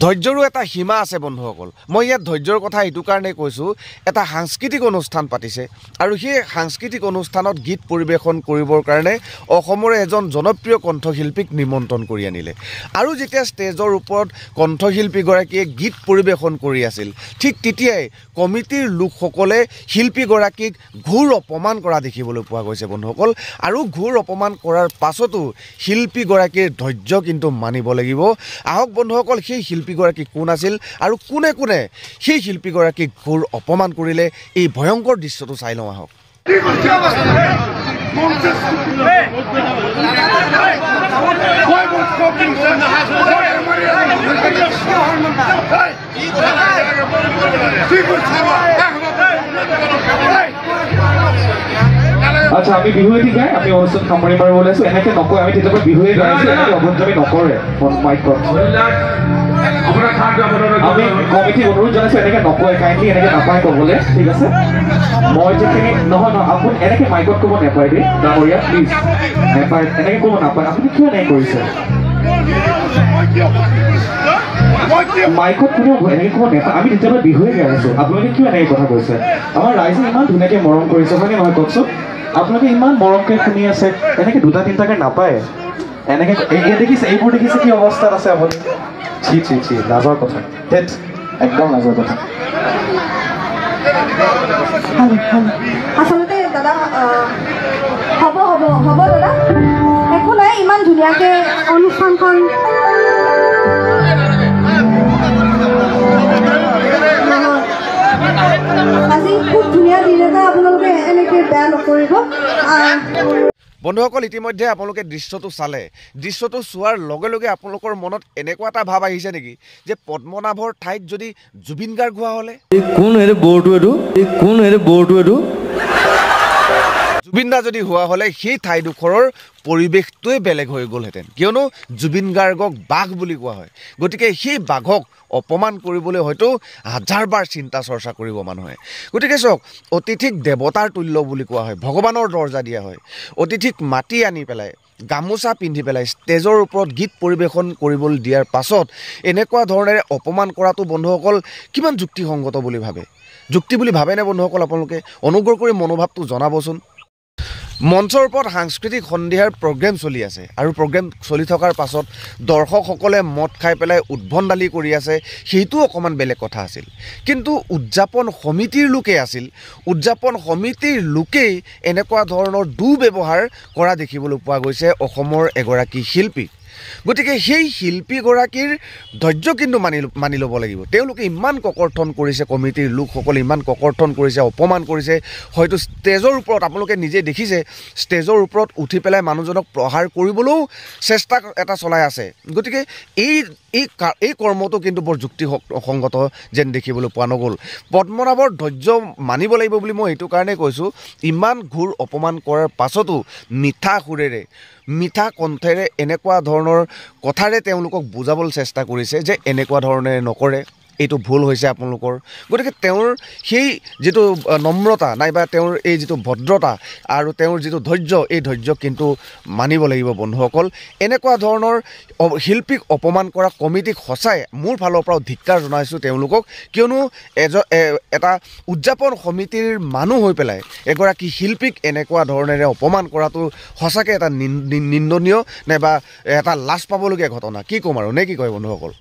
ধৈৰ্যৰো এটা সীমা আছে বন্ধুসকল। মই ইয়াত ধৈৰ্যৰ কথা এইটো কাৰণে কৈছোঁ, এটা সাংস্কৃতিক অনুষ্ঠান পাতিছে আৰু সেই সাংস্কৃতিক অনুষ্ঠানত গীত পৰিৱেশন কৰিবৰ কাৰণে অসমৰে এজন জনপ্ৰিয় কণ্ঠশিল্পীক নিমন্ত্ৰণ কৰি আনিলে আৰু যেতিয়া ষ্টেজৰ ওপৰত কণ্ঠশিল্পীগৰাকীয়ে গীত পৰিৱেশন কৰি আছিল, ঠিক তেতিয়াই কমিটিৰ লোকসকলে শিল্পীগৰাকীক ঘোৰ অপমান কৰা দেখিবলৈ পোৱা গৈছে বন্ধুসকল। আৰু ঘোৰ অপমান কৰাৰ পাছতো শিল্পীগৰাকীৰ ধৈৰ্য কিন্তু মানিব লাগিব। আহক বন্ধুসকল, সেই শিল্পীগৰাকী কোন আছিল আৰু কোনে কোনে সেই শিল্পীগৰাকীক ঘোৰ অপমান কৰিলে, এই ভয়ংকৰ দৃশ্যটো চাই লওঁ আহক। আচ্ছা, আমি বিহু এটি গাই আমি অনুষ্ঠান সামৰি মাৰিব ওলাইছোঁ। এনেকৈ নকয়, আমি তেতিয়াবা বিহুৱে গাইছোঁ, এনেকৈ অভদ্ৰামি নকৰে মাইকত। আমি কমিটিক অনুৰোধ জনাইছোঁ, এনেকৈ নকয়, কাইণ্ডলি এনেকৈ নাপায় ক'বলৈ, ঠিক আছে? মই যিখিনি নহয় আপুনি এনেকৈ মাইকত ক'ব নাপায় দেই ডাঙৰীয়া, প্লিজ নাপায়, এনেকৈ ক'ব নাপায়। আপুনি কিয় এনেকৈ কৰিছে? মাইকত কোনেও এনেকৈ ক'ব নাপায়, আমি তেতিয়াবা বিহুৱে গাই আছোঁ, আপোনালোকে কিয় এনেকৈ কথা কৈছে? আমাৰ ৰাইজে ইমান ধুনীয়াকৈ মৰম কৰিছে, হয়নে নহয় কওকচোন? আপোনালোকে ইমান মৰমকৈ শুনি আছে, এনেকৈ দুটা তিনিটাকৈ নাপায়। এনেকৈ দেখিছে, এইবোৰ দেখিছে কি অৱস্থাত আছে আপুনি? চি লাজৰ কথা, ধেত একদম লাজৰ কথা। আচলতে দাদা হ'ব দাদা, একো নাই, ইমান ধুনীয়াকৈ অনুষ্ঠানখন আজি খুব ধুনীয়া দিন এটা, আপোনালোকে এনেকৈ বেয়া নকৰিব। বন্ধুসকল, ইতিমধ্যে আপোনালোকে দৃশ্যটো চালে। দৃশ্যটো চোৱাৰ লগে লগে আপোনালোকৰ মনত এনেকুৱা এটা ভাৱ আহিছে নেকি যে পদ্মনাভৰ ঠাইত যদি জুবিন গাৰ্গ হোৱা হ'লে? জুবিন দা যদি হোৱা হ'লে সেই ঠাইডোখৰৰ পৰিৱেশটোৱে বেলেগ হৈ গ'লহেঁতেন, কিয়নো জুবিন গাৰ্গক বাঘ বুলি কোৱা হয়। গতিকে সেই বাঘক অপমান কৰিবলৈ হয়তো হাজাৰবাৰ চিন্তা চৰ্চা কৰিব মানুহে। গতিকে চাওক, অতিথিক দেৱতাৰ তুল্য বুলি কোৱা হয়, ভগৱানৰ দৰ্জা দিয়া হয়। অতিথিক মাতি আনি পেলাই গামোচা পিন্ধি পেলাই ষ্টেজৰ ওপৰত গীত পৰিৱেশন কৰিবলৈ দিয়াৰ পাছত এনেকুৱা ধৰণেৰে অপমান কৰাটো বন্ধুসকল কিমান যুক্তিসংগত বুলি ভাবে? যুক্তি বুলি ভাবেনে বন্ধুসকল? আপোনালোকে অনুগ্ৰহ কৰি মনোভাৱটো জনাবচোন। মঞ্চৰ ওপৰত সাংস্কৃতিক সন্ধিয়াৰ প্ৰগ্ৰেম চলি আছে আৰু প্ৰগ্ৰেম চলি থকাৰ পাছত দৰ্শকসকলে মদ খাই পেলাই উদ্ভণ্ডালি কৰি আছে, সেইটো অকণমান বেলেগ কথা আছিল। কিন্তু উদযাপন সমিতিৰ লোকেই আছিল, উদযাপন সমিতিৰ লোকেই এনেকুৱা ধৰণৰ দুৰ্ব্যৱহাৰ কৰা দেখিবলৈ পোৱা গৈছে অসমৰ এগৰাকী শিল্পী। গতিকে সেই শিল্পীগৰাকীৰ ধৈৰ্য কিন্তু মানি ল'ব লাগিব। তেওঁলোকে ইমান ককৰ্থন কৰিছে, কমিটিৰ লোকসকলে ইমান ককৰ্থন কৰিছে, অপমান কৰিছে। হয়তো ষ্টেজৰ ওপৰত আপোনালোকে নিজে দেখিছে, ষ্টেজৰ ওপৰত উঠি পেলাই মানুহজনক প্ৰহাৰ কৰিবলৈও চেষ্টা এটা চলাই আছে। গতিকে এই কৰ্মটো কিন্তু বৰ যুক্তিসংগত যেন দেখিবলৈ পোৱা নগ'ল। পদ্মনাভৰ ধৈৰ্য মানিব লাগিব বুলি মই এইটো কাৰণেই কৈছোঁ, ইমান ঘোৰ অপমান কৰাৰ পাছতো মিঠা সুৰেৰে, মিঠা কণ্ঠেৰে এনেকুৱা ধৰণৰ কথাৰে তেওঁলোকক বুজাবলৈ চেষ্টা কৰিছে যে এনেকুৱা ধৰণে নকৰে, এইটো ভুল হৈছে আপোনালোকৰ। গতিকে তেওঁৰ সেই যিটো নম্ৰতা নাইবা তেওঁৰ এই যিটো ভদ্ৰতা আৰু তেওঁৰ যিটো ধৈৰ্য, এই ধৈৰ্য কিন্তু মানিব লাগিব বন্ধুসকল। এনেকুৱা ধৰণৰ শিল্পীক অপমান কৰা কমিটিক সঁচাই মোৰ ফালৰ পৰাও ধিক্কাৰ জনাইছোঁ তেওঁলোকক, কিয়নো এটা উদযাপন সমিতিৰ মানুহ হৈ পেলাই এগৰাকী শিল্পীক এনেকুৱা ধৰণেৰে অপমান কৰাটো সঁচাকৈ এটা নিন্দনীয় নাইবা এটা লাজ পাবলগীয়া ঘটনা। কি ক'ম আৰু নে কি কয় বন্ধুসকল?